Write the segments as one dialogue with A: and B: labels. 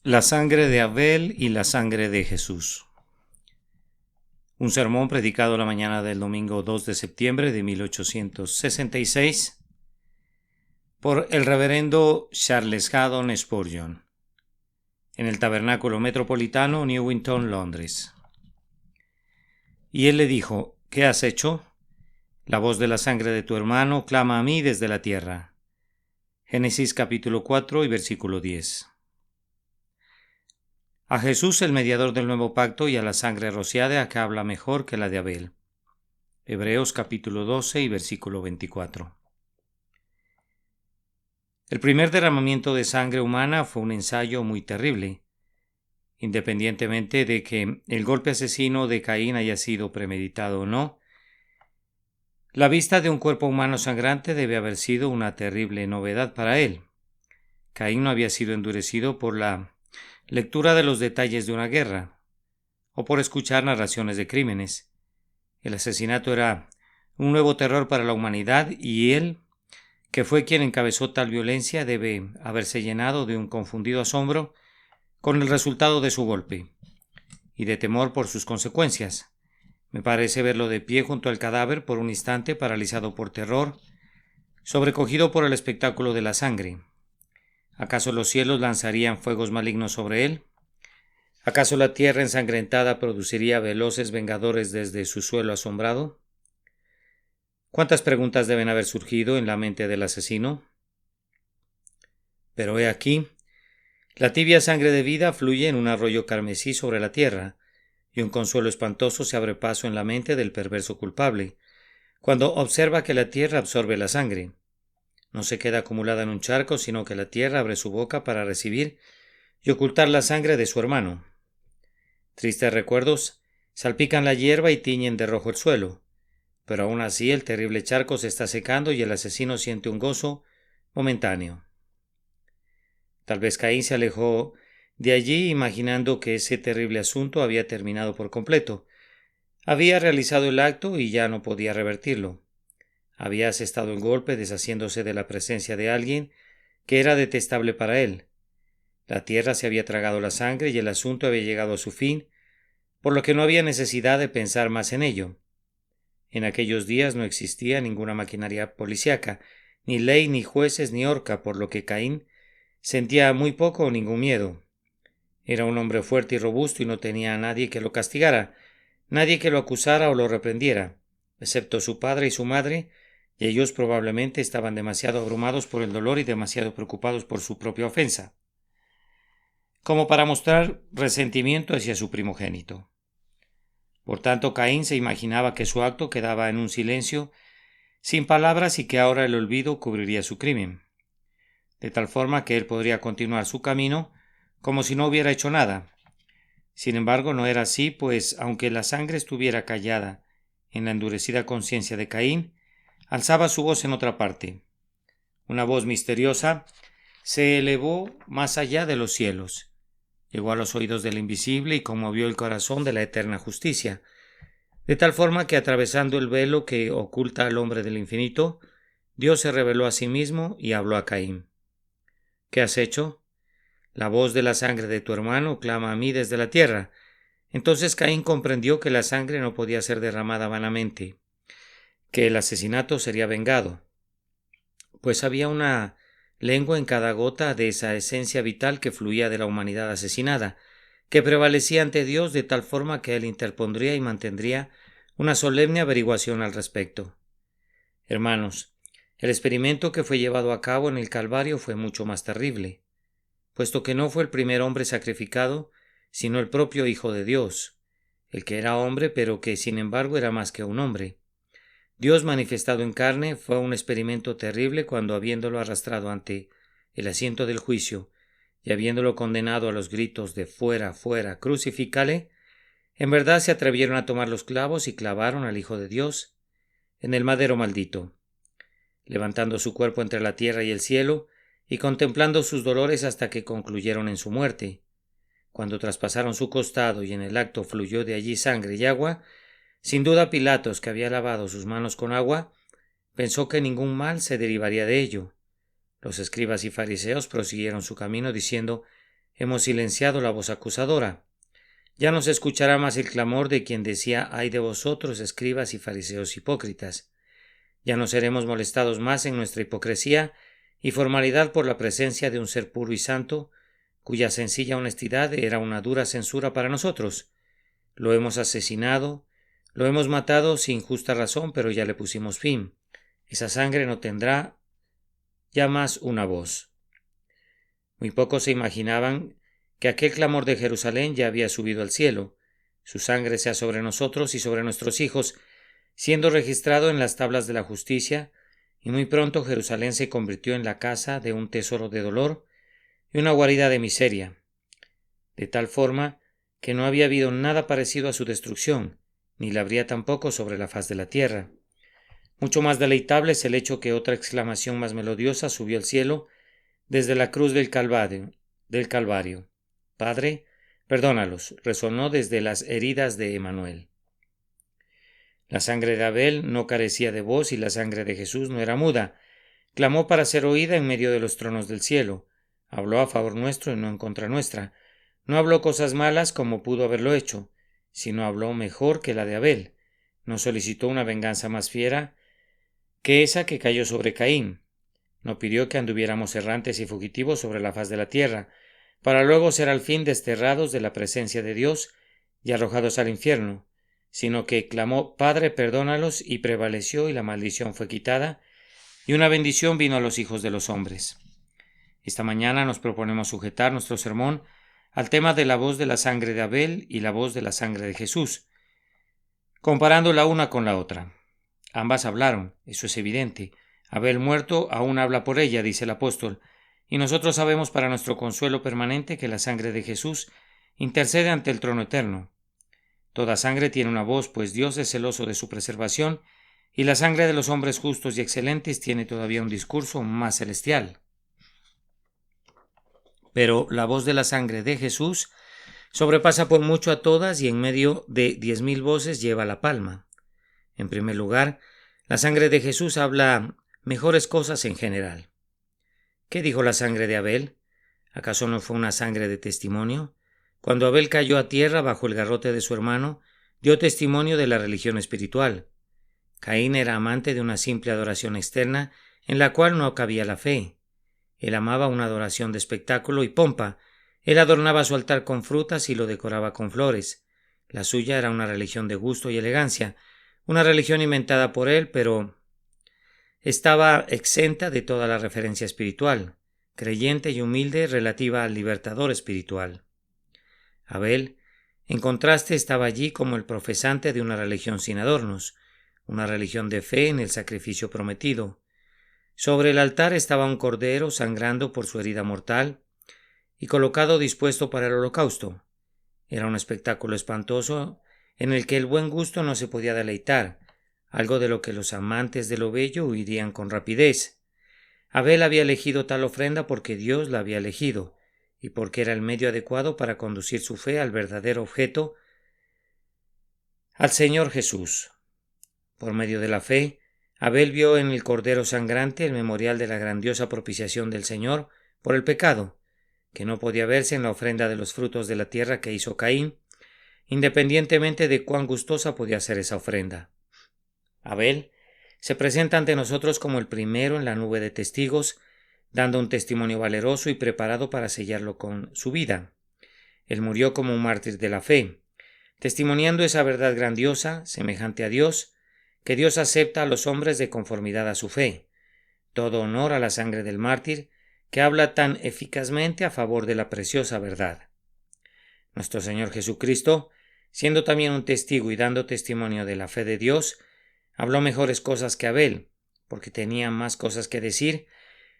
A: La sangre de Abel y la sangre de Jesús. Un sermón predicado la mañana del domingo 2 de septiembre de 1866 por el reverendo Charles Haddon Spurgeon en el Tabernáculo Metropolitano, Newington, Londres. Y él le dijo: ¿Qué has hecho? La voz de la sangre de tu hermano clama a mí desde la tierra. Génesis capítulo 4 y versículo 10. A Jesús, el mediador del nuevo pacto, y a la sangre rociada que habla mejor que la de Abel. Hebreos capítulo 12 y versículo 24. El primer derramamiento de sangre humana fue un ensayo muy terrible. Independientemente de que el golpe asesino de Caín haya sido premeditado o no, la vista de un cuerpo humano sangrante debe haber sido una terrible novedad para él. Caín no había sido endurecido por la lectura de los detalles de una guerra, o por escuchar narraciones de crímenes. El asesinato era un nuevo terror para la humanidad, y él, que fue quien encabezó tal violencia, debe haberse llenado de un confundido asombro con el resultado de su golpe, y de temor por sus consecuencias. Me parece verlo de pie junto al cadáver por un instante, paralizado por terror, sobrecogido por el espectáculo de la sangre. ¿Acaso los cielos lanzarían fuegos malignos sobre él? ¿Acaso la tierra ensangrentada produciría veloces vengadores desde su suelo asombrado? ¿Cuántas preguntas deben haber surgido en la mente del asesino? Pero he aquí, la tibia sangre de vida fluye en un arroyo carmesí sobre la tierra, y un consuelo espantoso se abre paso en la mente del perverso culpable, cuando observa que la tierra absorbe la sangre. No se queda acumulada en un charco, sino que la tierra abre su boca para recibir y ocultar la sangre de su hermano. Tristes recuerdos salpican la hierba y tiñen de rojo el suelo, pero aún así el terrible charco se está secando y el asesino siente un gozo momentáneo. Tal vez Caín se alejó de allí imaginando que ese terrible asunto había terminado por completo. Había realizado el acto y ya no podía revertirlo. Había asestado el golpe deshaciéndose de la presencia de alguien que era detestable para él. La tierra se había tragado la sangre y el asunto había llegado a su fin, por lo que no había necesidad de pensar más en ello. En aquellos días no existía ninguna maquinaria policíaca, ni ley, ni jueces, ni horca, por lo que Caín sentía muy poco o ningún miedo. Era un hombre fuerte y robusto y no tenía a nadie que lo castigara, nadie que lo acusara o lo reprendiera, excepto su padre y su madre, y ellos probablemente estaban demasiado abrumados por el dolor y demasiado preocupados por su propia ofensa, como para mostrar resentimiento hacia su primogénito. Por tanto, Caín se imaginaba que su acto quedaba en un silencio sin palabras y que ahora el olvido cubriría su crimen, de tal forma que él podría continuar su camino como si no hubiera hecho nada. Sin embargo, no era así, pues aunque la sangre estuviera callada en la endurecida conciencia de Caín, alzaba su voz en otra parte. Una voz misteriosa se elevó más allá de los cielos, llegó a los oídos del invisible y conmovió el corazón de la eterna justicia, de tal forma que, atravesando el velo que oculta al hombre del infinito, Dios se reveló a sí mismo y habló a Caín. ¿Qué has hecho? La voz de la sangre de tu hermano clama a mí desde la tierra. Entonces Caín comprendió que la sangre no podía ser derramada vanamente, que el asesinato sería vengado, pues había una lengua en cada gota de esa esencia vital que fluía de la humanidad asesinada, que prevalecía ante Dios de tal forma que él interpondría y mantendría una solemne averiguación al respecto. Hermanos, el experimento que fue llevado a cabo en el Calvario fue mucho más terrible, puesto que no fue el primer hombre sacrificado, sino el propio Hijo de Dios, el que era hombre pero que sin embargo era más que un hombre. Dios manifestado en carne fue un experimento terrible cuando, habiéndolo arrastrado ante el asiento del juicio y habiéndolo condenado a los gritos de fuera, fuera, crucifícale, en verdad se atrevieron a tomar los clavos y clavaron al Hijo de Dios en el madero maldito, levantando su cuerpo entre la tierra y el cielo y contemplando sus dolores hasta que concluyeron en su muerte. Cuando traspasaron su costado y en el acto fluyó de allí sangre y agua, sin duda Pilatos, que había lavado sus manos con agua, pensó que ningún mal se derivaría de ello. Los escribas y fariseos prosiguieron su camino diciendo: hemos silenciado la voz acusadora. Ya no se escuchará más el clamor de quien decía: «Ay de vosotros, escribas y fariseos hipócritas». Ya no seremos molestados más en nuestra hipocresía y formalidad por la presencia de un ser puro y santo, cuya sencilla honestidad era una dura censura para nosotros. Lo hemos asesinado, lo hemos matado sin justa razón, pero ya le pusimos fin. Esa sangre no tendrá ya más una voz. Muy pocos se imaginaban que aquel clamor de Jerusalén ya había subido al cielo. Su sangre sea sobre nosotros y sobre nuestros hijos, siendo registrado en las tablas de la justicia, y muy pronto Jerusalén se convirtió en la casa de un tesoro de dolor y una guarida de miseria, de tal forma que no había habido nada parecido a su destrucción, ni la habría tampoco sobre la faz de la tierra. Mucho más deleitable es el hecho que otra exclamación más melodiosa subió al cielo desde la cruz del Calvario. Padre, perdónalos, resonó desde las heridas de Emanuel. La sangre de Abel no carecía de voz y la sangre de Jesús no era muda. Clamó para ser oída en medio de los tronos del cielo. Habló a favor nuestro y no en contra nuestra. No habló cosas malas como pudo haberlo hecho, sino habló mejor que la de Abel. No solicitó una venganza más fiera que esa que cayó sobre Caín. No pidió que anduviéramos errantes y fugitivos sobre la faz de la tierra, para luego ser al fin desterrados de la presencia de Dios y arrojados al infierno, sino que clamó: Padre, perdónalos, y prevaleció, y la maldición fue quitada, y una bendición vino a los hijos de los hombres. Esta mañana nos proponemos sujetar nuestro sermón al tema de la voz de la sangre de Abel y la voz de la sangre de Jesús, comparando la una con la otra. Ambas hablaron, eso es evidente. Abel muerto aún habla por ella, dice el apóstol, y nosotros sabemos para nuestro consuelo permanente que la sangre de Jesús intercede ante el trono eterno. Toda sangre tiene una voz, pues Dios es celoso de su preservación, y la sangre de los hombres justos y excelentes tiene todavía un discurso más celestial. Pero la voz de la sangre de Jesús sobrepasa por mucho a todas y en medio de 10,000 voces lleva la palma. En primer lugar, la sangre de Jesús habla mejores cosas en general. ¿Qué dijo la sangre de Abel? ¿Acaso no fue una sangre de testimonio? Cuando Abel cayó a tierra bajo el garrote de su hermano, dio testimonio de la religión espiritual. Caín era amante de una simple adoración externa en la cual no cabía la fe. Él amaba una adoración de espectáculo y pompa. Él adornaba su altar con frutas y lo decoraba con flores. La suya era una religión de gusto y elegancia, una religión inventada por él, pero estaba exenta de toda la referencia espiritual, creyente y humilde relativa al libertador espiritual. Abel, en contraste, estaba allí como el profesante de una religión sin adornos, una religión de fe en el sacrificio prometido. Sobre el altar estaba un cordero sangrando por su herida mortal y colocado dispuesto para el holocausto. Era un espectáculo espantoso en el que el buen gusto no se podía deleitar, algo de lo que los amantes de lo bello huirían con rapidez. Abel había elegido tal ofrenda porque Dios la había elegido, y porque era el medio adecuado para conducir su fe al verdadero objeto, al Señor Jesús. Por medio de la fe, Abel vio en el cordero sangrante el memorial de la grandiosa propiciación del Señor por el pecado, que no podía verse en la ofrenda de los frutos de la tierra que hizo Caín, independientemente de cuán gustosa podía ser esa ofrenda. Abel se presenta ante nosotros como el primero en la nube de testigos, dando un testimonio valeroso y preparado para sellarlo con su vida. Él murió como un mártir de la fe, testimoniando esa verdad grandiosa, semejante a Dios, que Dios acepta a los hombres de conformidad a su fe. Todo honor a la sangre del mártir, que habla tan eficazmente a favor de la preciosa verdad. Nuestro Señor Jesucristo, siendo también un testigo y dando testimonio de la fe de Dios, habló mejores cosas que Abel, porque tenía más cosas que decir,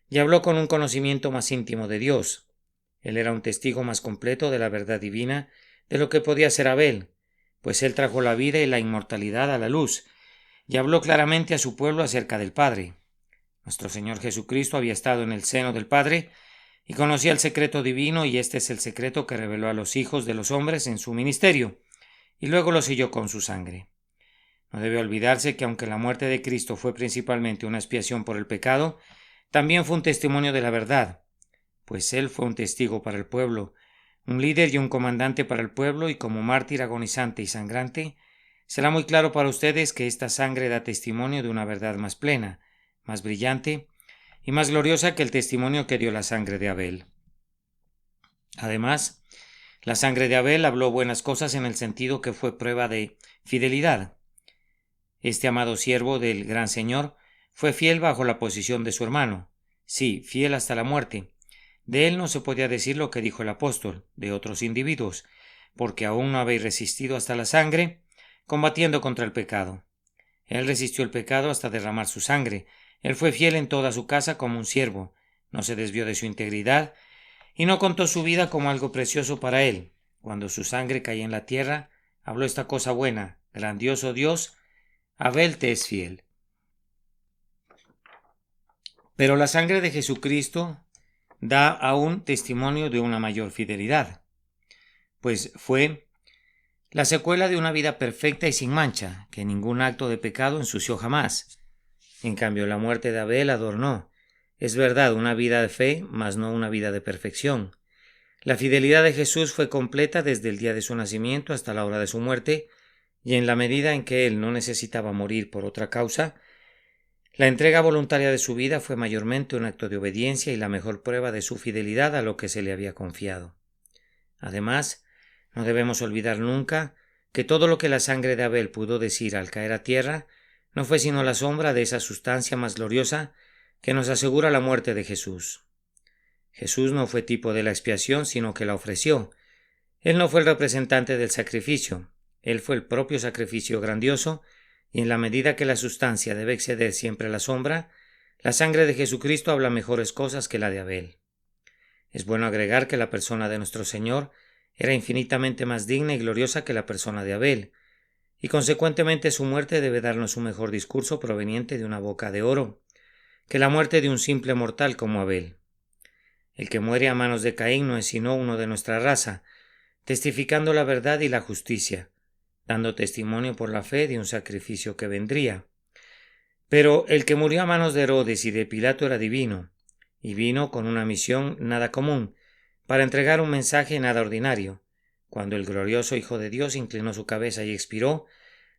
A: y habló con un conocimiento más íntimo de Dios. Él era un testigo más completo de la verdad divina de lo que podía ser Abel, pues él trajo la vida y la inmortalidad a la luz, y habló claramente a su pueblo acerca del Padre. Nuestro Señor Jesucristo había estado en el seno del Padre y conocía el secreto divino, y este es el secreto que reveló a los hijos de los hombres en su ministerio, y luego lo selló con su sangre. No debe olvidarse que aunque la muerte de Cristo fue principalmente una expiación por el pecado, también fue un testimonio de la verdad, pues Él fue un testigo para el pueblo, un líder y un comandante para el pueblo, y como mártir agonizante y sangrante, será muy claro para ustedes que esta sangre da testimonio de una verdad más plena, más brillante y más gloriosa que el testimonio que dio la sangre de Abel. Además, la sangre de Abel habló buenas cosas en el sentido que fue prueba de fidelidad. Este amado siervo del gran Señor fue fiel bajo la posición de su hermano, sí, fiel hasta la muerte. De él no se podía decir lo que dijo el apóstol de otros individuos, porque aún no habéis resistido hasta la sangre, combatiendo contra el pecado. Él resistió el pecado hasta derramar su sangre. Él fue fiel en toda su casa como un siervo, no se desvió de su integridad y no contó su vida como algo precioso para él. Cuando su sangre caía en la tierra, habló esta cosa buena: grandioso Dios, Abel te es fiel. Pero la sangre de Jesucristo da aún testimonio de una mayor fidelidad, pues fue la secuela de una vida perfecta y sin mancha, que ningún acto de pecado ensució jamás. En cambio, la muerte de Abel adornó, es verdad, una vida de fe, mas no una vida de perfección. La fidelidad de Jesús fue completa desde el día de su nacimiento hasta la hora de su muerte, y en la medida en que él no necesitaba morir por otra causa, la entrega voluntaria de su vida fue mayormente un acto de obediencia y la mejor prueba de su fidelidad a lo que se le había confiado. Además, no debemos olvidar nunca que todo lo que la sangre de Abel pudo decir al caer a tierra no fue sino la sombra de esa sustancia más gloriosa que nos asegura la muerte de Jesús. Jesús no fue tipo de la expiación, sino que la ofreció. Él no fue el representante del sacrificio, él fue el propio sacrificio grandioso, y en la medida que la sustancia debe exceder siempre la sombra, la sangre de Jesucristo habla mejores cosas que la de Abel. Es bueno agregar que la persona de nuestro Señor era infinitamente más digna y gloriosa que la persona de Abel, y consecuentemente su muerte debe darnos un mejor discurso proveniente de una boca de oro, que la muerte de un simple mortal como Abel. El que muere a manos de Caín no es sino uno de nuestra raza, testificando la verdad y la justicia, dando testimonio por la fe de un sacrificio que vendría. Pero el que murió a manos de Herodes y de Pilato era divino, y vino con una misión nada común, para entregar un mensaje nada ordinario. Cuando el glorioso Hijo de Dios inclinó su cabeza y expiró,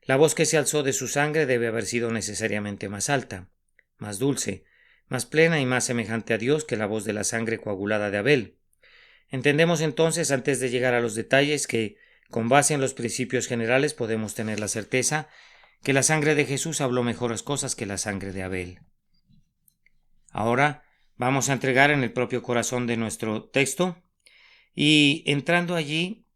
A: la voz que se alzó de su sangre debe haber sido necesariamente más alta, más dulce, más plena y más semejante a Dios que la voz de la sangre coagulada de Abel. Entendemos entonces, antes de llegar a los detalles, que, con base en los principios generales, podemos tener la certeza que la sangre de Jesús habló mejores cosas que la sangre de Abel. Ahora vamos a entregar en el propio corazón de nuestro texto, y entrando allí,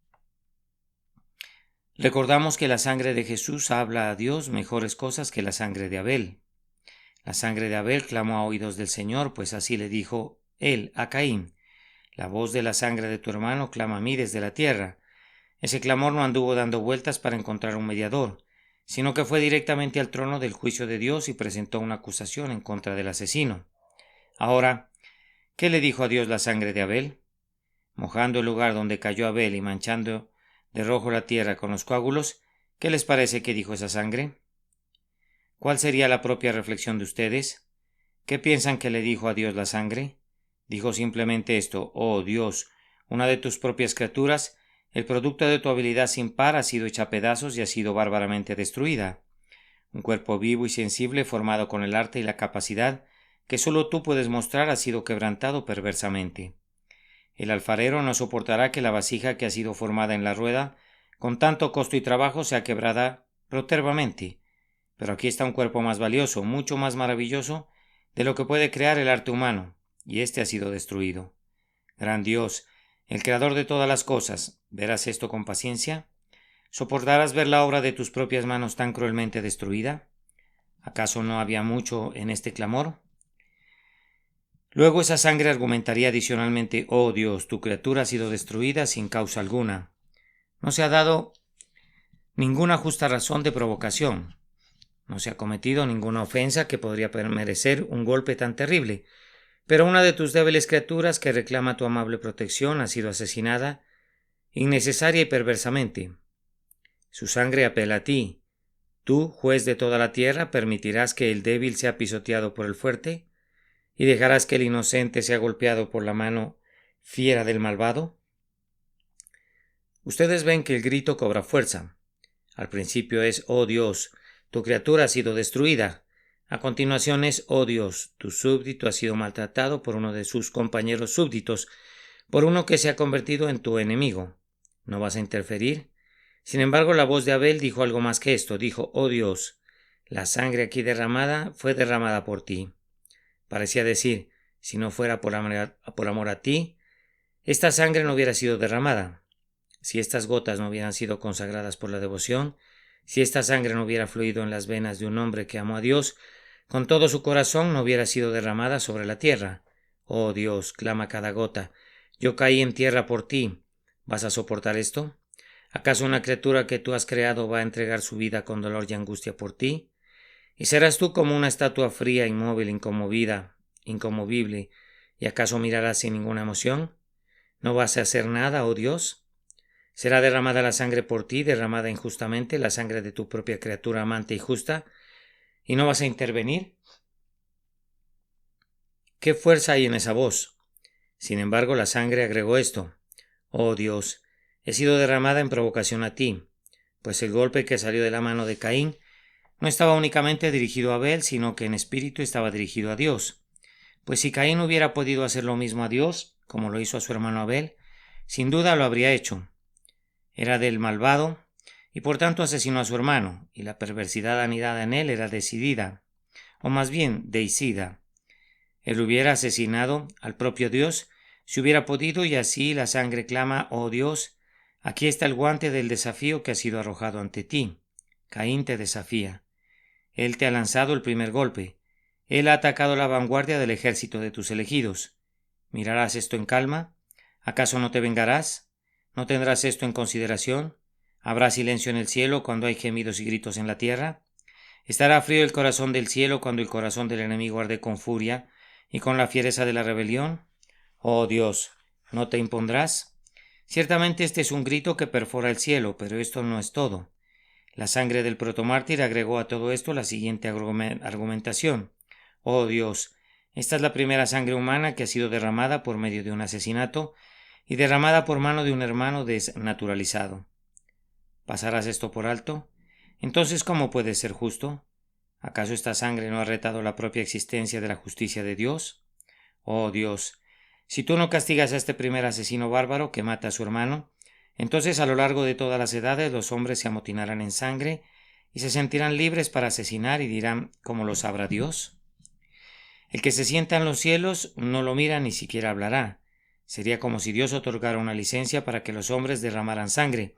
A: recordamos que la sangre de Jesús habla a Dios mejores cosas que la sangre de Abel. La sangre de Abel clamó a oídos del Señor, pues así le dijo él a Caín: la voz de la sangre de tu hermano clama a mí desde la tierra. Ese clamor no anduvo dando vueltas para encontrar un mediador, sino que fue directamente al trono del juicio de Dios y presentó una acusación en contra del asesino. Ahora, ¿qué le dijo a Dios la sangre de Abel? Mojando el lugar donde cayó Abel y manchando de rojo la tierra con los coágulos, ¿qué les parece que dijo esa sangre? ¿Cuál sería la propia reflexión de ustedes? ¿Qué piensan que le dijo a Dios la sangre? Dijo simplemente esto: oh Dios, una de tus propias criaturas, el producto de tu habilidad sin par, ha sido hecha a pedazos y ha sido bárbaramente destruida. Un cuerpo vivo y sensible formado con el arte y la capacidad que solo tú puedes mostrar ha sido quebrantado perversamente. El alfarero no soportará que la vasija que ha sido formada en la rueda con tanto costo y trabajo sea quebrada protervamente. Pero aquí está un cuerpo más valioso, mucho más maravilloso de lo que puede crear el arte humano, y éste ha sido destruido. Gran Dios, el creador de todas las cosas, ¿verás esto con paciencia? ¿Soportarás ver la obra de tus propias manos tan cruelmente destruida? ¿Acaso no había mucho en este clamor? Luego esa sangre argumentaría adicionalmente: oh Dios, tu criatura ha sido destruida sin causa alguna. No se ha dado ninguna justa razón de provocación. No se ha cometido ninguna ofensa que podría merecer un golpe tan terrible. Pero una de tus débiles criaturas que reclama tu amable protección ha sido asesinada innecesaria y perversamente. Su sangre apela a ti. Tú, juez de toda la tierra, ¿permitirás que el débil sea pisoteado por el fuerte? ¿Y dejarás que el inocente sea golpeado por la mano fiera del malvado? Ustedes ven que el grito cobra fuerza. Al principio es, oh Dios, tu criatura ha sido destruida. A continuación es, oh Dios, tu súbdito ha sido maltratado por uno de sus compañeros súbditos, por uno que se ha convertido en tu enemigo. ¿No vas a interferir? Sin embargo, la voz de Abel dijo algo más que esto. Dijo, oh Dios, la sangre aquí derramada fue derramada por ti. Parecía decir, si no fuera por amor a ti, esta sangre no hubiera sido derramada. Si estas gotas no hubieran sido consagradas por la devoción, si esta sangre no hubiera fluido en las venas de un hombre que amó a Dios, con todo su corazón no hubiera sido derramada sobre la tierra. Oh Dios, clama cada gota, yo caí en tierra por ti. ¿Vas a soportar esto? ¿Acaso una criatura que tú has creado va a entregar su vida con dolor y angustia por ti? ¿Y serás tú como una estatua fría, inmóvil, inconmovible, y acaso mirarás sin ninguna emoción? ¿No vas a hacer nada, oh Dios? ¿Será derramada la sangre por ti, derramada injustamente, la sangre de tu propia criatura amante y justa, y no vas a intervenir? ¿Qué fuerza hay en esa voz? Sin embargo, la sangre agregó esto. Oh Dios, he sido derramada en provocación a ti, pues el golpe que salió de la mano de Caín no estaba únicamente dirigido a Abel, sino que en espíritu estaba dirigido a Dios. Pues si Caín hubiera podido hacer lo mismo a Dios, como lo hizo a su hermano Abel, sin duda lo habría hecho. Era del malvado, y por tanto asesinó a su hermano, y la perversidad anidada en él era decidida, o más bien deicida. Él hubiera asesinado al propio Dios si hubiera podido, y así la sangre clama, oh Dios, aquí está el guante del desafío que ha sido arrojado ante ti. Caín te desafía. Él te ha lanzado el primer golpe. Él ha atacado la vanguardia del ejército de tus elegidos. ¿Mirarás esto en calma? ¿Acaso no te vengarás? ¿No tendrás esto en consideración? ¿Habrá silencio en el cielo cuando hay gemidos y gritos en la tierra? ¿Estará frío el corazón del cielo cuando el corazón del enemigo arde con furia y con la fiereza de la rebelión? Oh Dios, ¿no te impondrás? Ciertamente este es un grito que perfora el cielo, pero esto no es todo. La sangre del protomártir agregó a todo esto la siguiente argumentación. Oh Dios, esta es la primera sangre humana que ha sido derramada por medio de un asesinato y derramada por mano de un hermano desnaturalizado. ¿Pasarás esto por alto? Entonces, ¿cómo puedes ser justo? ¿Acaso esta sangre no ha retado la propia existencia de la justicia de Dios? Oh Dios, si tú no castigas a este primer asesino bárbaro que mata a su hermano, entonces a lo largo de todas las edades los hombres se amotinarán en sangre y se sentirán libres para asesinar y dirán, ¿cómo lo sabrá Dios? El que se sienta en los cielos no lo mira ni siquiera hablará. Sería como si Dios otorgara una licencia para que los hombres derramaran sangre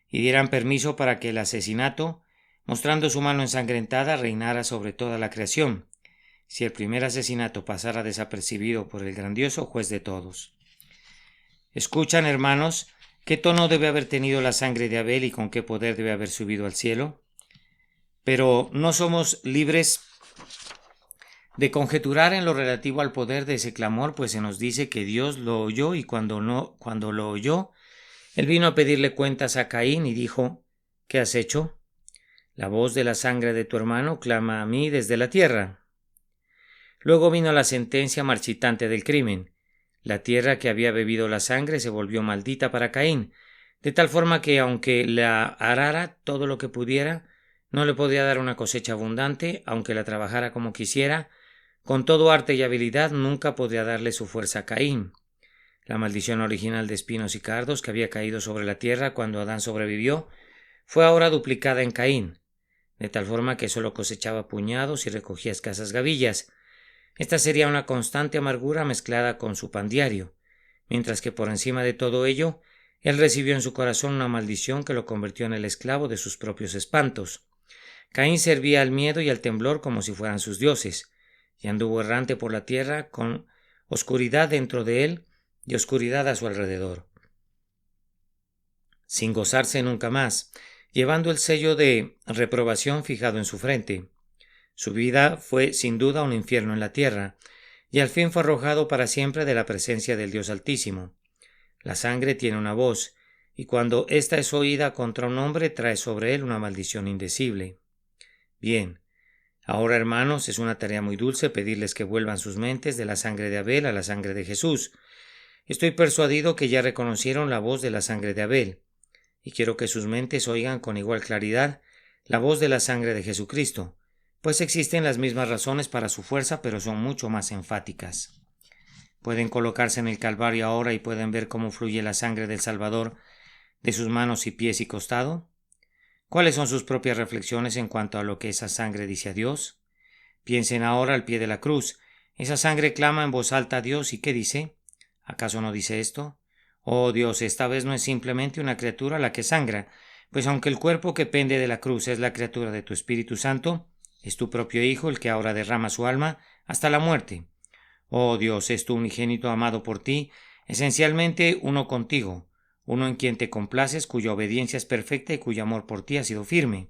A: y dieran permiso para que el asesinato, mostrando su mano ensangrentada, reinara sobre toda la creación, si el primer asesinato pasara desapercibido por el grandioso juez de todos. ¿Escuchan, hermanos, qué tono debe haber tenido la sangre de Abel y con qué poder debe haber subido al cielo? Pero no somos libres de conjeturar en lo relativo al poder de ese clamor, pues se nos dice que Dios lo oyó y cuando lo oyó, él vino a pedirle cuentas a Caín y dijo, ¿qué has hecho? La voz de la sangre de tu hermano clama a mí desde la tierra. Luego vino la sentencia marchitante del crimen. La tierra que había bebido la sangre se volvió maldita para Caín, de tal forma que aunque la arara todo lo que pudiera, no le podía dar una cosecha abundante, aunque la trabajara como quisiera, con todo arte y habilidad nunca podía darle su fuerza a Caín. La maldición original de espinos y cardos que había caído sobre la tierra cuando Adán sobrevivió fue ahora duplicada en Caín, de tal forma que solo cosechaba puñados y recogía escasas gavillas. Esta sería una constante amargura mezclada con su pan diario, mientras que por encima de todo ello, él recibió en su corazón una maldición que lo convirtió en el esclavo de sus propios espantos. Caín servía al miedo y al temblor como si fueran sus dioses, y anduvo errante por la tierra con oscuridad dentro de él y oscuridad a su alrededor, sin gozarse nunca más, llevando el sello de reprobación fijado en su frente. Su vida fue sin duda un infierno en la tierra, y al fin fue arrojado para siempre de la presencia del Dios Altísimo. La sangre tiene una voz, y cuando ésta es oída contra un hombre trae sobre él una maldición indecible. Bien, ahora hermanos, es una tarea muy dulce pedirles que vuelvan sus mentes de la sangre de Abel a la sangre de Jesús. Estoy persuadido que ya reconocieron la voz de la sangre de Abel. y quiero que sus mentes oigan con igual claridad la voz de la sangre de Jesucristo, pues existen las mismas razones para su fuerza, pero son mucho más enfáticas. Pueden colocarse en el Calvario ahora y pueden ver cómo fluye la sangre del Salvador de sus manos y pies y costado. ¿Cuáles son sus propias reflexiones en cuanto a lo que esa sangre dice a Dios? Piensen ahora al pie de la cruz. Esa sangre clama en voz alta a Dios, ¿y qué dice? ¿Acaso no dice esto? Oh Dios, esta vez no es simplemente una criatura la que sangra, pues aunque el cuerpo que pende de la cruz es la criatura de tu Espíritu Santo, es tu propio Hijo el que ahora derrama su alma hasta la muerte. Oh Dios, es tu unigénito amado por ti, esencialmente uno contigo, uno en quien te complaces, cuya obediencia es perfecta y cuyo amor por ti ha sido firme.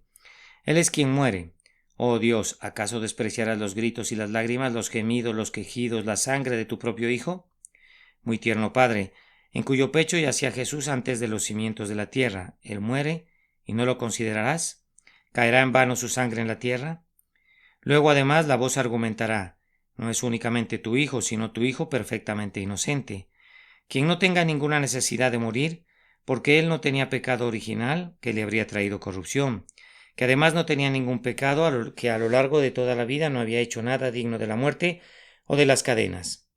A: Él es quien muere. Oh Dios, ¿acaso despreciarás los gritos y las lágrimas, los gemidos, los quejidos, la sangre de tu propio Hijo? Muy tierno Padre, en cuyo pecho yacía Jesús antes de los cimientos de la tierra, Él muere, ¿y no lo considerarás? ¿Caerá en vano su sangre en la tierra? Luego además la voz argumentará, no es únicamente tu Hijo, sino tu Hijo perfectamente inocente, quien no tenga ninguna necesidad de morir, porque Él no tenía pecado original que le habría traído corrupción, que además no tenía ningún pecado, que a lo largo de toda la vida no había hecho nada digno de la muerte o de las cadenas.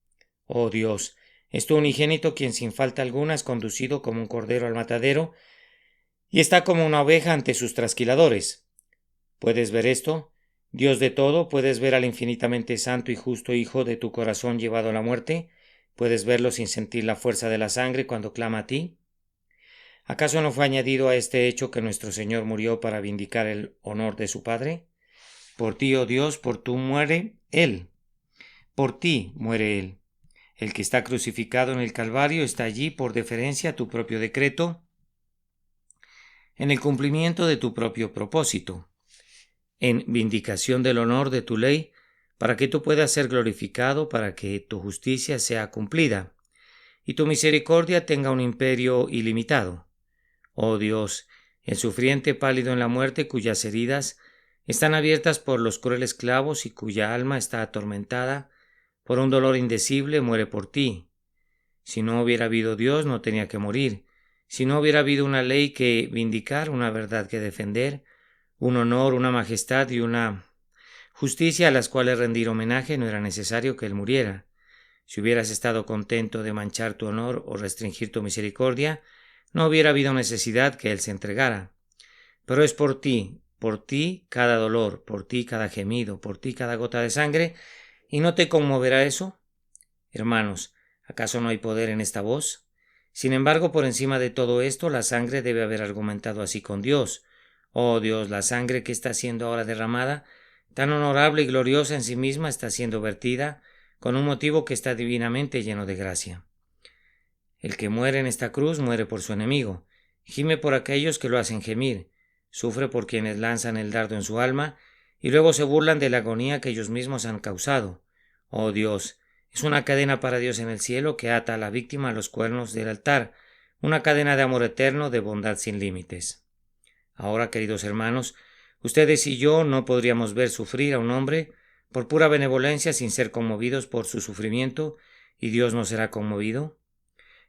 A: Oh Dios, es tu unigénito quien sin falta alguna es conducido como un cordero al matadero y está como una oveja ante sus trasquiladores. ¿Puedes ver esto? Dios de todo, ¿puedes ver al infinitamente santo y justo Hijo de tu corazón llevado a la muerte? ¿Puedes verlo sin sentir la fuerza de la sangre cuando clama a ti? ¿Acaso no fue añadido a este hecho que nuestro Señor murió para vindicar el honor de su Padre? Por ti, oh Dios, por tú muere Él. Por ti muere Él. El que está crucificado en el Calvario está allí por deferencia a tu propio decreto, en el cumplimiento de tu propio propósito, en vindicación del honor de tu ley, para que tú puedas ser glorificado, para que tu justicia sea cumplida, y tu misericordia tenga un imperio ilimitado. Oh Dios, el sufriente pálido en la muerte, cuyas heridas están abiertas por los crueles clavos y cuya alma está atormentada por un dolor indecible, muere por ti. Si no hubiera habido Dios, no tenía que morir. Si no hubiera habido una ley que vindicar, una verdad que defender, un honor, una majestad y una justicia a las cuales rendir homenaje, no era necesario que Él muriera. Si hubieras estado contento de manchar tu honor o restringir tu misericordia, no hubiera habido necesidad que Él se entregara. Pero es por ti cada dolor, por ti cada gemido, por ti cada gota de sangre, ¿y no te conmoverá eso? Hermanos, ¿acaso no hay poder en esta voz? Sin embargo, por encima de todo esto, la sangre debe haber argumentado así con Dios. Oh Dios, la sangre que está siendo ahora derramada, tan honorable y gloriosa en sí misma, está siendo vertida con un motivo que está divinamente lleno de gracia. El que muere en esta cruz muere por su enemigo, gime por aquellos que lo hacen gemir, sufre por quienes lanzan el dardo en su alma y luego se burlan de la agonía que ellos mismos han causado. Oh Dios, es una cadena para Dios en el cielo que ata a la víctima a los cuernos del altar, una cadena de amor eterno, de bondad sin límites. Ahora, queridos hermanos, ustedes y yo no podríamos ver sufrir a un hombre por pura benevolencia sin ser conmovidos por su sufrimiento, ¿y Dios no será conmovido?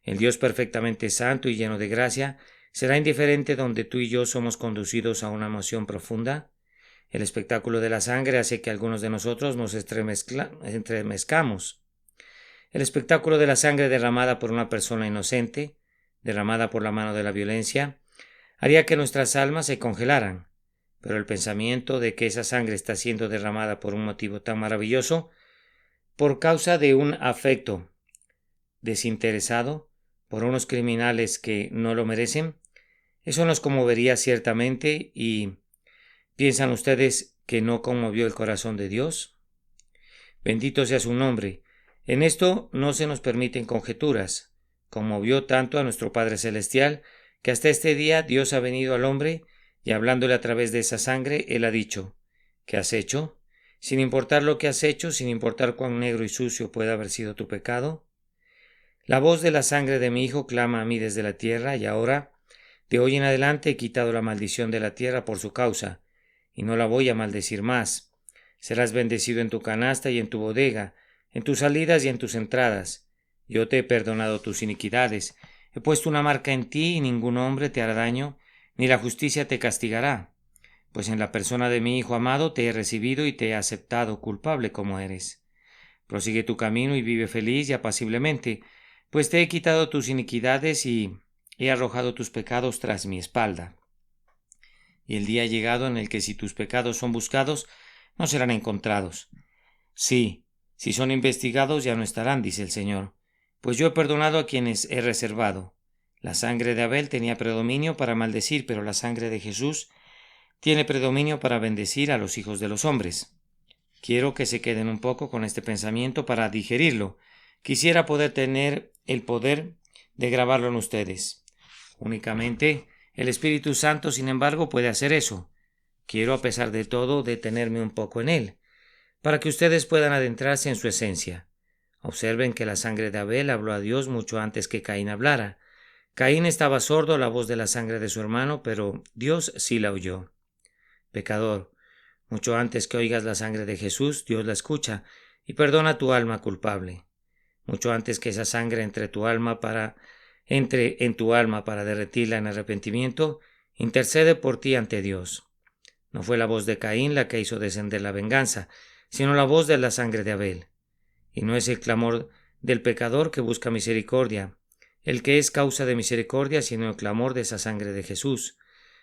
A: El Dios perfectamente santo y lleno de gracia será indiferente donde tú y yo somos conducidos a una emoción profunda. El espectáculo de la sangre hace que algunos de nosotros nos estremezcamos. El espectáculo de la sangre derramada por una persona inocente, derramada por la mano de la violencia, haría que nuestras almas se congelaran. Pero el pensamiento de que esa sangre está siendo derramada por un motivo tan maravilloso, por causa de un afecto desinteresado, por unos criminales que no lo merecen, eso nos conmovería ciertamente. ¿Y piensan ustedes que no conmovió el corazón de Dios? Bendito sea su nombre. En esto no se nos permiten conjeturas. Conmovió tanto a nuestro Padre Celestial que hasta este día Dios ha venido al hombre y hablándole a través de esa sangre, Él ha dicho: ¿qué has hecho? Sin importar lo que has hecho, sin importar cuán negro y sucio pueda haber sido tu pecado. La voz de la sangre de mi Hijo clama a mí desde la tierra, y ahora, de hoy en adelante, he quitado la maldición de la tierra por su causa, y no la voy a maldecir más. Serás bendecido en tu canasta y en tu bodega, en tus salidas y en tus entradas. Yo te he perdonado tus iniquidades, he puesto una marca en ti y ningún hombre te hará daño, ni la justicia te castigará, pues en la persona de mi Hijo amado te he recibido y te he aceptado culpable como eres. Prosigue tu camino y vive feliz y apaciblemente, pues te he quitado tus iniquidades y he arrojado tus pecados tras mi espalda. Y el día ha llegado en el que si tus pecados son buscados, no serán encontrados. Sí, si son investigados ya no estarán, dice el Señor, pues yo he perdonado a quienes he reservado. La sangre de Abel tenía predominio para maldecir, pero la sangre de Jesús tiene predominio para bendecir a los hijos de los hombres. Quiero que se queden un poco con este pensamiento para digerirlo. Quisiera poder tener el poder de grabarlo en ustedes. Únicamente el Espíritu Santo, sin embargo, puede hacer eso. Quiero, a pesar de todo, detenerme un poco en él, para que ustedes puedan adentrarse en su esencia. Observen que la sangre de Abel habló a Dios mucho antes que Caín hablara. Caín estaba sordo a la voz de la sangre de su hermano, pero Dios sí la oyó. Pecador, mucho antes que oigas la sangre de Jesús, Dios la escucha y perdona tu alma culpable. Mucho antes que esa sangre entre en tu alma para derretirla en arrepentimiento, intercede por ti ante Dios. No fue la voz de Caín la que hizo descender la venganza, sino la voz de la sangre de Abel. Y no es el clamor del pecador que busca misericordia, el que es causa de misericordia, sino el clamor de esa sangre de Jesús.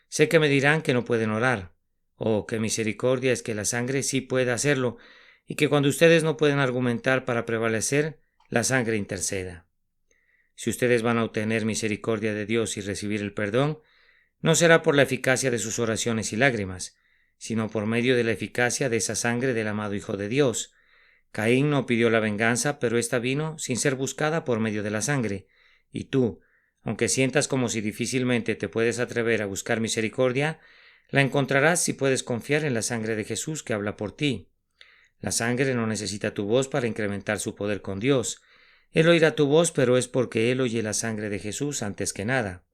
A: Sé que me dirán que no pueden orar. Oh, qué misericordia es que la sangre sí pueda hacerlo, y que cuando ustedes no pueden argumentar para prevalecer, la sangre interceda. Si ustedes van a obtener misericordia de Dios y recibir el perdón, no será por la eficacia de sus oraciones y lágrimas, sino por medio de la eficacia de esa sangre del amado Hijo de Dios. Caín no pidió la venganza, pero ésta vino sin ser buscada por medio de la sangre. Y tú, aunque sientas como si difícilmente te puedes atrever a buscar misericordia, la encontrarás si puedes confiar en la sangre de Jesús que habla por ti. La sangre no necesita tu voz para incrementar su poder con Dios. Él oirá tu voz, pero es porque Él oye la sangre de Jesús antes que nada.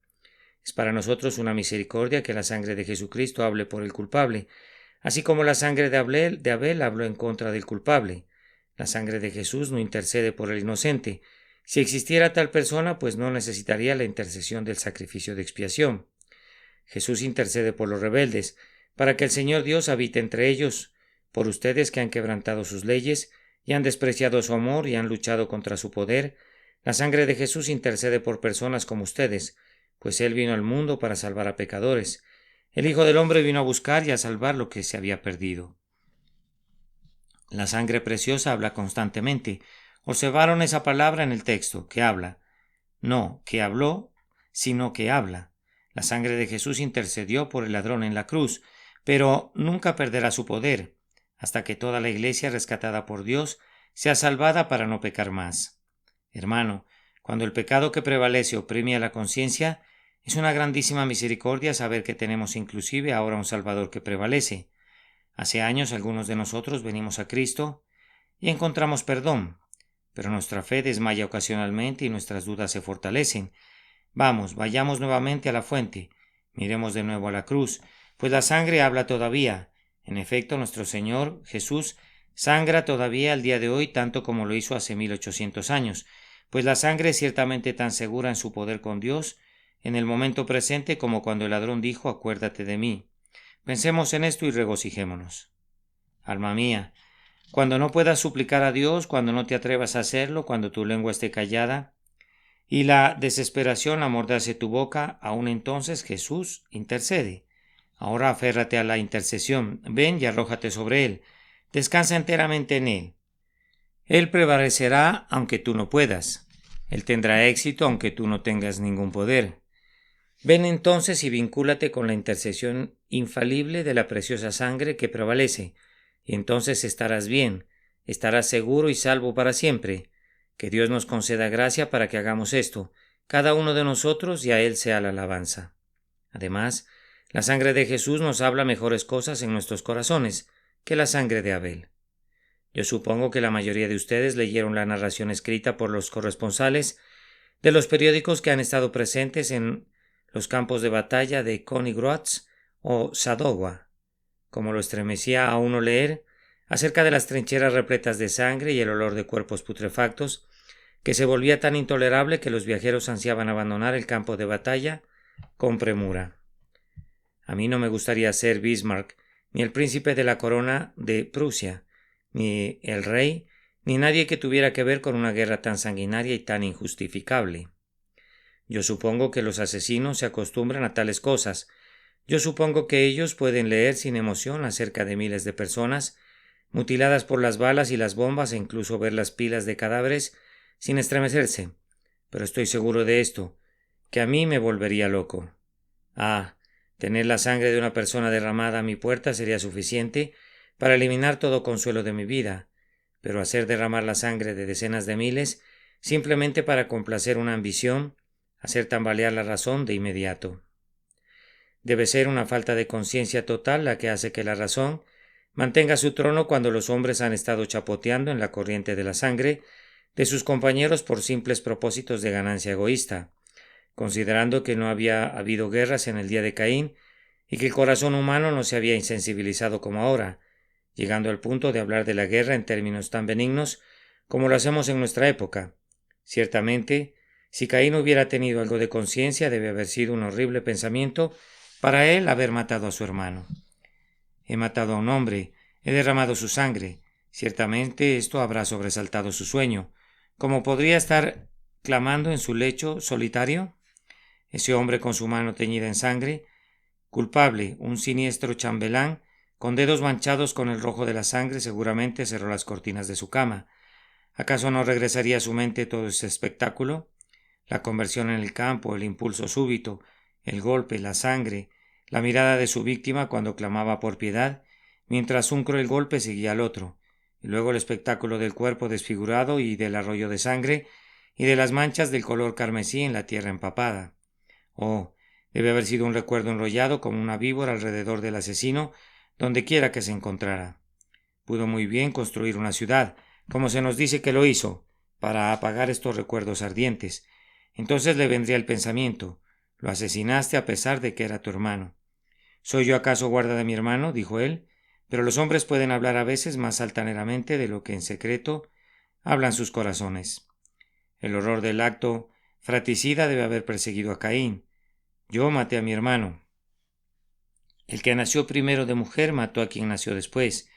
A: Es para nosotros una misericordia que la sangre de Jesucristo hable por el culpable, así como la sangre de Abel habló en contra del culpable. La sangre de Jesús no intercede por el inocente. Si existiera tal persona, pues no necesitaría la intercesión del sacrificio de expiación. Jesús intercede por los rebeldes, para que el Señor Dios habite entre ellos, por ustedes que han quebrantado sus leyes y han despreciado su amor y han luchado contra su poder. La sangre de Jesús intercede por personas como ustedes, pues Él vino al mundo para salvar a pecadores. El Hijo del Hombre vino a buscar y a salvar lo que se había perdido. La sangre preciosa habla constantemente. Observaron esa palabra en el texto, que habla. No que habló, sino que habla. La sangre de Jesús intercedió por el ladrón en la cruz, pero nunca perderá su poder, hasta que toda la iglesia rescatada por Dios sea salvada para no pecar más. Hermano, cuando el pecado que prevalece oprime a la conciencia, es una grandísima misericordia saber que tenemos inclusive ahora un Salvador que prevalece. Hace años algunos de nosotros venimos a Cristo y encontramos perdón, pero nuestra fe desmaya ocasionalmente y nuestras dudas se fortalecen. Vamos, vayamos nuevamente a la fuente, miremos de nuevo a la cruz, pues la sangre habla todavía. En efecto, nuestro Señor Jesús sangra todavía al día de hoy tanto como lo hizo hace 1800 años, pues la sangre es ciertamente tan segura en su poder con Dios en el momento presente como cuando el ladrón dijo: acuérdate de mí. Pensemos en esto y regocijémonos. Alma mía, cuando no puedas suplicar a Dios, cuando no te atrevas a hacerlo, cuando tu lengua esté callada y la desesperación amordace tu boca, aún entonces Jesús intercede. Ahora aférrate a la intercesión, ven y arrójate sobre Él, descansa enteramente en Él. Él prevalecerá aunque tú no puedas. Él tendrá éxito aunque tú no tengas ningún poder. Ven entonces y vincúlate con la intercesión infalible de la preciosa sangre que prevalece, y entonces estarás bien, estarás seguro y salvo para siempre. Que Dios nos conceda gracia para que hagamos esto, cada uno de nosotros, y a Él sea la alabanza. Además, la sangre de Jesús nos habla mejores cosas en nuestros corazones que la sangre de Abel. Yo supongo que la mayoría de ustedes leyeron la narración escrita por los corresponsales de los periódicos que han estado presentes en los campos de batalla de Königgrätz o Sadowa. Como lo estremecía a uno leer acerca de las trincheras repletas de sangre y el olor de cuerpos putrefactos, que se volvía tan intolerable que los viajeros ansiaban abandonar el campo de batalla con premura. A mí no me gustaría ser Bismarck, ni el príncipe de la corona de Prusia, ni el rey, ni nadie que tuviera que ver con una guerra tan sanguinaria y tan injustificable. Yo supongo que los asesinos se acostumbran a tales cosas. Yo supongo que ellos pueden leer sin emoción acerca de miles de personas mutiladas por las balas y las bombas e incluso ver las pilas de cadáveres sin estremecerse. Pero estoy seguro de esto, que a mí me volvería loco. Tener la sangre de una persona derramada a mi puerta sería suficiente para eliminar todo consuelo de mi vida, pero hacer derramar la sangre de decenas de miles simplemente para complacer una ambición, hacer tambalear la razón de inmediato. Debe ser una falta de conciencia total la que hace que la razón mantenga su trono cuando los hombres han estado chapoteando en la corriente de la sangre de sus compañeros por simples propósitos de ganancia egoísta, considerando que no había habido guerras en el día de Caín y que el corazón humano no se había insensibilizado como ahora, llegando al punto de hablar de la guerra en términos tan benignos como lo hacemos en nuestra época. Ciertamente, si Caín hubiera tenido algo de conciencia, debe haber sido un horrible pensamiento para él haber matado a su hermano. He matado a un hombre, he derramado su sangre. Ciertamente esto habrá sobresaltado su sueño. ¿Cómo podría estar clamando en su lecho solitario? Ese hombre con su mano teñida en sangre, culpable, un siniestro chambelán, con dedos manchados con el rojo de la sangre, seguramente cerró las cortinas de su cama. ¿Acaso no regresaría a su mente todo ese espectáculo? La conversión en el campo, el impulso súbito, el golpe, la sangre, la mirada de su víctima cuando clamaba por piedad, mientras un cruel golpe seguía al otro, y luego el espectáculo del cuerpo desfigurado y del arroyo de sangre, y de las manchas del color carmesí en la tierra empapada. Debe haber sido un recuerdo enrollado como una víbora alrededor del asesino, donde quiera que se encontrara. Pudo muy bien construir una ciudad, como se nos dice que lo hizo, para apagar estos recuerdos ardientes. Entonces le vendría el pensamiento: lo asesinaste a pesar de que era tu hermano. ¿Soy yo acaso guarda de mi hermano?, dijo él, pero los hombres pueden hablar a veces más altaneramente de lo que en secreto hablan sus corazones. El horror del acto fratricida debe haber perseguido a Caín. Yo maté a mi hermano. El que nació primero de mujer mató a quien nació después.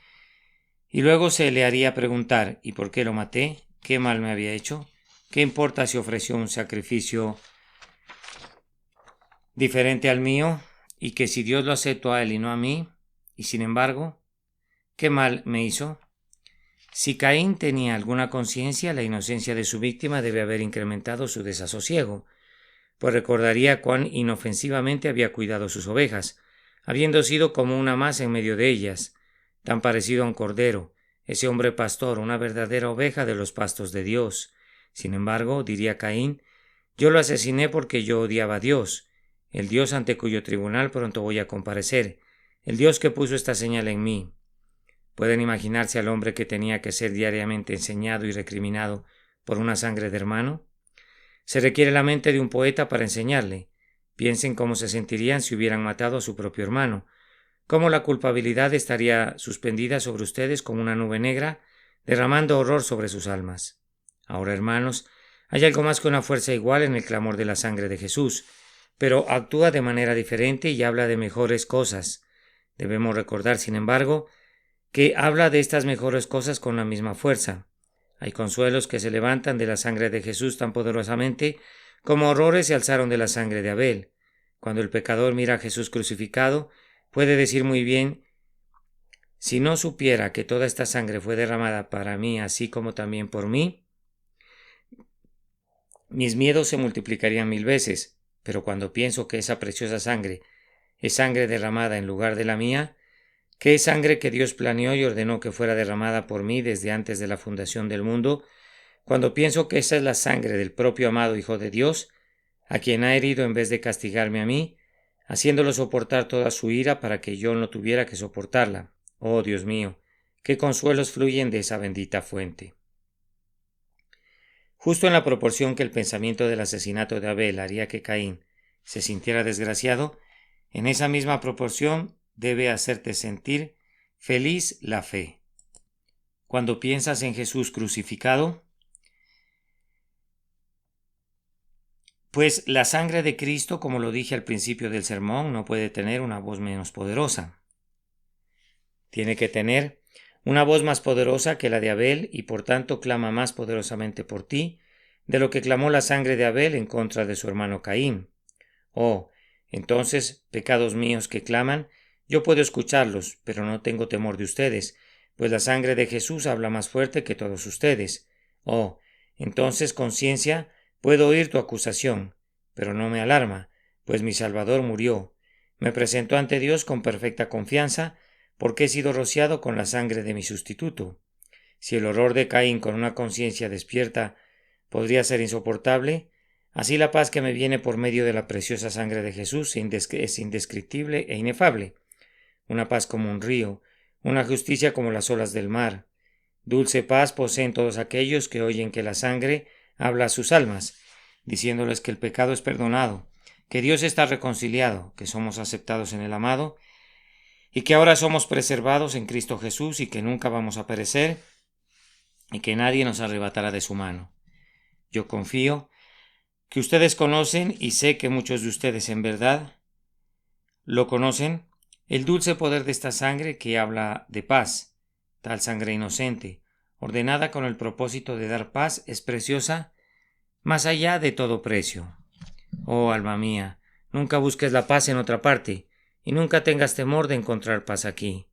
A: Y luego se le haría preguntar: ¿y por qué lo maté? ¿Qué mal me había hecho? ¿Qué importa si ofreció un sacrificio diferente al mío? Y que si Dios lo aceptó a él y no a mí, y sin embargo, ¿qué mal me hizo? Si Caín tenía alguna conciencia, la inocencia de su víctima debe haber incrementado su desasosiego, pues recordaría cuán inofensivamente había cuidado sus ovejas, habiendo sido como una más en medio de ellas, tan parecido a un cordero, ese hombre pastor, una verdadera oveja de los pastos de Dios. Sin embargo, diría Caín, yo lo asesiné porque yo odiaba a Dios, el Dios ante cuyo tribunal pronto voy a comparecer, el Dios que puso esta señal en mí. ¿Pueden imaginarse al hombre que tenía que ser diariamente enseñado y recriminado por una sangre de hermano? Se requiere la mente de un poeta para enseñarle. Piensen cómo se sentirían si hubieran matado a su propio hermano, cómo la culpabilidad estaría suspendida sobre ustedes como una nube negra, derramando horror sobre sus almas. Ahora, hermanos, hay algo más que una fuerza igual en el clamor de la sangre de Jesús, pero actúa de manera diferente y habla de mejores cosas. Debemos recordar, sin embargo, que habla de estas mejores cosas con la misma fuerza. Hay consuelos que se levantan de la sangre de Jesús tan poderosamente como horrores se alzaron de la sangre de Abel. Cuando el pecador mira a Jesús crucificado, puede decir muy bien: si no supiera que toda esta sangre fue derramada para mí, así como también por mí, mis miedos se multiplicarían 1000 veces, pero cuando pienso que esa preciosa sangre es sangre derramada en lugar de la mía, que es sangre que Dios planeó y ordenó que fuera derramada por mí desde antes de la fundación del mundo, cuando pienso que esa es la sangre del propio amado Hijo de Dios, a quien ha herido en vez de castigarme a mí, haciéndolo soportar toda su ira para que yo no tuviera que soportarla. Oh Dios mío, qué consuelos fluyen de esa bendita fuente. Justo en la proporción que el pensamiento del asesinato de Abel haría que Caín se sintiera desgraciado, en esa misma proporción debe hacerte sentir feliz la fe. Cuando piensas en Jesús crucificado, Pues la sangre de Cristo, como lo dije al principio del sermón, no puede tener una voz menos poderosa. Tiene que tener una voz más poderosa que la de Abel y por tanto clama más poderosamente por ti de lo que clamó la sangre de Abel en contra de su hermano Caín. Oh, entonces, pecados míos que claman, yo puedo escucharlos, pero no tengo temor de ustedes, pues la sangre de Jesús habla más fuerte que todos ustedes. Oh, entonces, conciencia, puedo oír tu acusación, pero no me alarma, pues mi Salvador murió. Me presento ante Dios con perfecta confianza, porque he sido rociado con la sangre de mi sustituto. Si el horror de Caín con una conciencia despierta podría ser insoportable, así la paz que me viene por medio de la preciosa sangre de Jesús es indescriptible e inefable. Una paz como un río, una justicia como las olas del mar. Dulce paz poseen todos aquellos que oyen que la sangre habla a sus almas, diciéndoles que el pecado es perdonado, que Dios está reconciliado, que somos aceptados en el amado, y que ahora somos preservados en Cristo Jesús y que nunca vamos a perecer, y que nadie nos arrebatará de su mano. Yo confío que ustedes conocen, y sé que muchos de ustedes en verdad lo conocen, el dulce poder de esta sangre que habla de paz. Tal sangre inocente, ordenada con el propósito de dar paz, es preciosa más allá de todo precio. Oh, alma mía, nunca busques la paz en otra parte, y nunca tengas temor de encontrar paz aquí.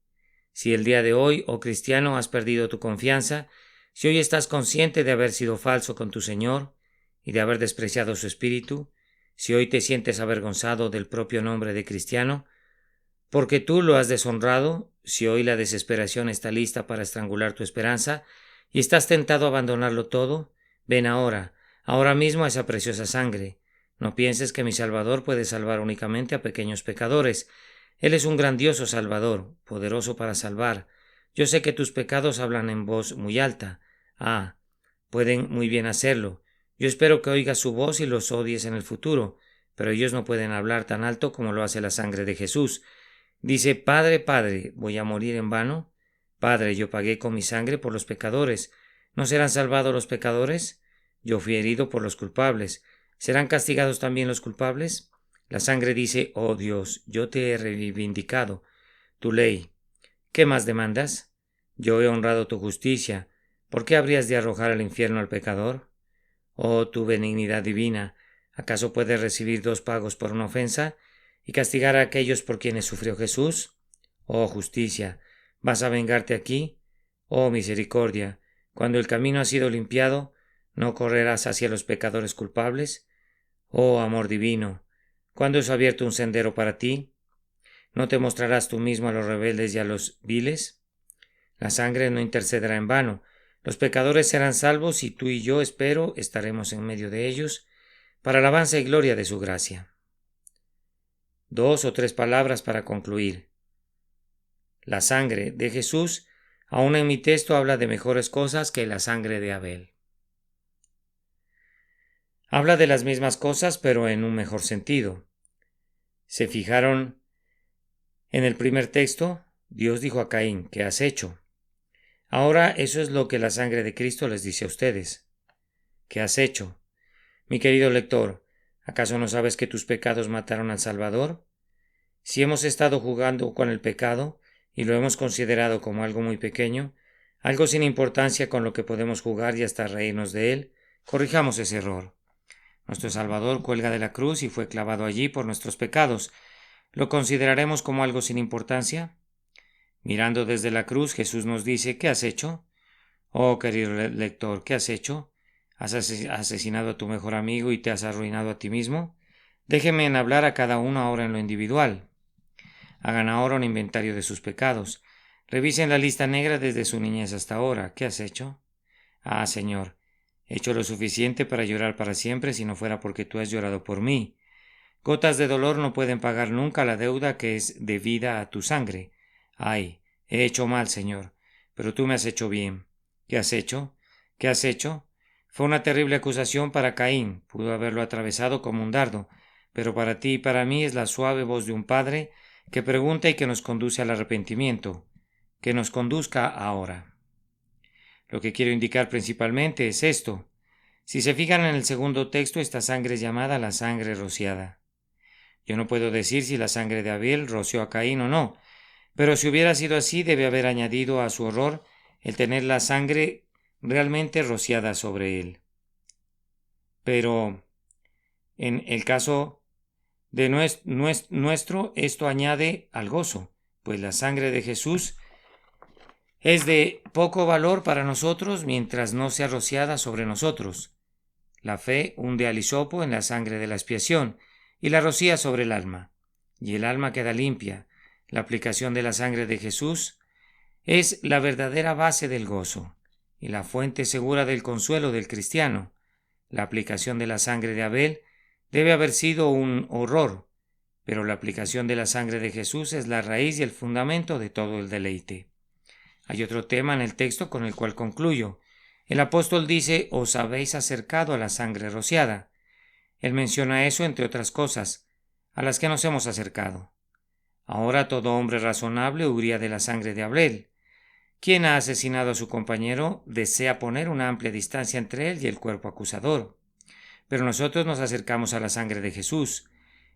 A: Si el día de hoy, oh cristiano, has perdido tu confianza, si hoy estás consciente de haber sido falso con tu Señor y de haber despreciado su espíritu, si hoy te sientes avergonzado del propio nombre de cristiano, porque tú lo has deshonrado, si hoy la desesperación está lista para estrangular tu esperanza y estás tentado a abandonarlo todo, ven ahora mismo a esa preciosa sangre. No pienses que mi Salvador puede salvar únicamente a pequeños pecadores. Él es un grandioso Salvador, poderoso para salvar. Yo sé que tus pecados hablan en voz muy alta. Pueden muy bien hacerlo. Yo espero que oigas su voz y los odies en el futuro, pero ellos no pueden hablar tan alto como lo hace la sangre de Jesús. Dice: Padre, Padre, ¿voy a morir en vano? Padre, yo pagué con mi sangre por los pecadores. ¿No serán salvados los pecadores? Yo fui herido por los culpables. ¿Serán castigados también los culpables? La sangre dice: Oh Dios, yo te he reivindicado. Tu ley. ¿Qué más demandas? Yo he honrado tu justicia. ¿Por qué habrías de arrojar al infierno al pecador? Oh, tu benignidad divina, ¿acaso puedes recibir 2 pagos por una ofensa y castigar a aquellos por quienes sufrió Jesús? Oh, justicia, ¿vas a vengarte aquí? Oh, misericordia, cuando el camino ha sido limpiado, ¿no correrás hacia los pecadores culpables? Oh, amor divino, ¿cuándo es abierto un sendero para ti? ¿No te mostrarás tú mismo a los rebeldes y a los viles? La sangre no intercederá en vano. Los pecadores serán salvos y tú y yo, espero, estaremos en medio de ellos, para alabanza y gloria de su gracia. 2 o 3 palabras para concluir. La sangre de Jesús, aún en mi texto, habla de mejores cosas que la sangre de Abel. Habla de las mismas cosas, pero en un mejor sentido. ¿Se fijaron en el primer texto? Dios dijo a Caín: ¿qué has hecho? Ahora eso es lo que la sangre de Cristo les dice a ustedes. ¿Qué has hecho? Mi querido lector, ¿acaso no sabes que tus pecados mataron al Salvador? Si hemos estado jugando con el pecado y lo hemos considerado como algo muy pequeño, algo sin importancia con lo que podemos jugar y hasta reírnos de él, corrijamos ese error. Nuestro Salvador cuelga de la cruz y fue clavado allí por nuestros pecados. ¿Lo consideraremos como algo sin importancia? Mirando desde la cruz, Jesús nos dice: ¿qué has hecho? Oh, querido lector, ¿qué has hecho? ¿Has asesinado a tu mejor amigo y te has arruinado a ti mismo? Déjenme hablar a cada uno ahora en lo individual. Hagan ahora un inventario de sus pecados. Revisen la lista negra desde su niñez hasta ahora. ¿Qué has hecho? Señor, he hecho lo suficiente para llorar para siempre si no fuera porque tú has llorado por mí. Gotas de dolor no pueden pagar nunca la deuda que es debida a tu sangre. He hecho mal, Señor, pero tú me has hecho bien. ¿Qué has hecho? ¿Qué has hecho? Fue una terrible acusación para Caín. Pudo haberlo atravesado como un dardo, pero para ti y para mí es la suave voz de un padre que pregunta y que nos conduce al arrepentimiento. Que nos conduzca ahora. Lo que quiero indicar principalmente es esto. Si se fijan en el segundo texto, esta sangre es llamada la sangre rociada. Yo no puedo decir si la sangre de Abel roció a Caín o no, pero si hubiera sido así, debe haber añadido a su horror el tener la sangre realmente rociada sobre él. Pero en el caso de nuestro, esto añade al gozo, pues la sangre de Jesús es de poco valor para nosotros mientras no sea rociada sobre nosotros. La fe hunde al hisopo en la sangre de la expiación y la rocía sobre el alma, y el alma queda limpia. La aplicación de la sangre de Jesús es la verdadera base del gozo y la fuente segura del consuelo del cristiano. La aplicación de la sangre de Abel debe haber sido un horror, pero la aplicación de la sangre de Jesús es la raíz y el fundamento de todo el deleite. Hay otro tema en el texto con el cual concluyo. El apóstol dice: os habéis acercado a la sangre rociada. Él menciona eso, entre otras cosas, a las que nos hemos acercado. Ahora todo hombre razonable huiría de la sangre de Abel. Quien ha asesinado a su compañero desea poner una amplia distancia entre él y el cuerpo acusador. Pero nosotros nos acercamos a la sangre de Jesús.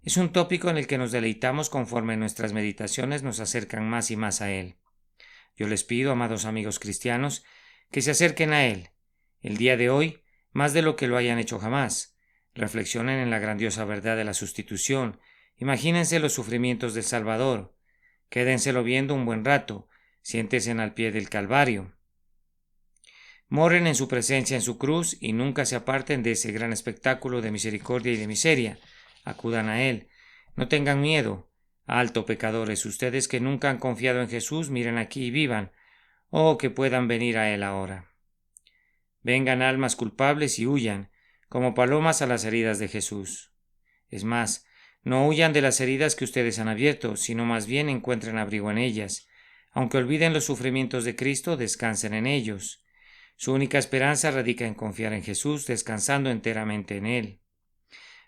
A: Es un tópico en el que nos deleitamos conforme nuestras meditaciones nos acercan más y más a él. Yo les pido, amados amigos cristianos, que se acerquen a él, el día de hoy, más de lo que lo hayan hecho jamás. Reflexionen en la grandiosa verdad de la sustitución. Imagínense los sufrimientos del Salvador. Quédenselo viendo un buen rato. Siéntense al pie del Calvario. Moren en su presencia en su cruz y nunca se aparten de ese gran espectáculo de misericordia y de miseria. Acudan a él. No tengan miedo. Alto, pecadores, ustedes que nunca han confiado en Jesús, miren aquí y vivan. Oh, que puedan venir a él ahora. Vengan, almas culpables, y huyan, como palomas, a las heridas de Jesús. Es más, no huyan de las heridas que ustedes han abierto, sino más bien encuentren abrigo en ellas. Aunque olviden los sufrimientos de Cristo, descansen en ellos. Su única esperanza radica en confiar en Jesús, descansando enteramente en Él.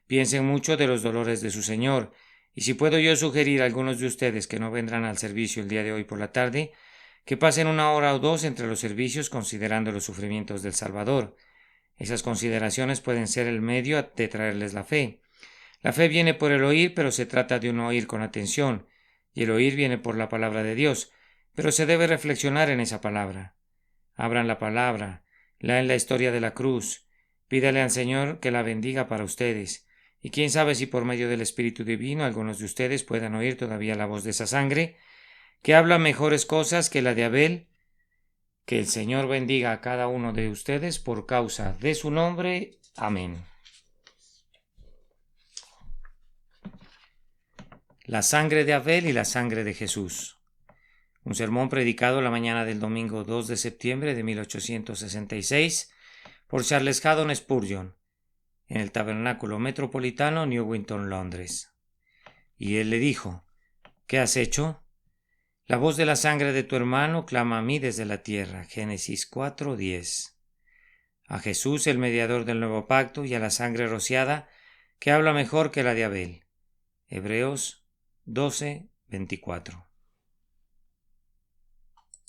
A: Piensen mucho de los dolores de su Señor, y si puedo yo sugerir a algunos de ustedes que no vendrán al servicio el día de hoy por la tarde, que pasen 1 hora o 2 entre los servicios considerando los sufrimientos del Salvador. Esas consideraciones pueden ser el medio de traerles la fe. La fe viene por el oír, pero se trata de un oír con atención, y el oír viene por la palabra de Dios, pero se debe reflexionar en esa palabra. Abran la palabra, lean la historia de la cruz, pídale al Señor que la bendiga para ustedes, y quién sabe si por medio del Espíritu Divino algunos de ustedes puedan oír todavía la voz de esa sangre, que habla mejores cosas que la de Abel. Que el Señor bendiga a cada uno de ustedes por causa de su nombre. Amén. La sangre de Abel y la sangre de Jesús. Un sermón predicado la mañana del domingo 2 de septiembre de 1866 por Charles Haddon Spurgeon en el Tabernáculo Metropolitano, Newington, Londres. Y él le dijo: ¿qué has hecho? La voz de la sangre de tu hermano clama a mí desde la tierra. Génesis 4:10. A Jesús, el mediador del nuevo pacto, y a la sangre rociada, que habla mejor que la de Abel. Hebreos 12:24.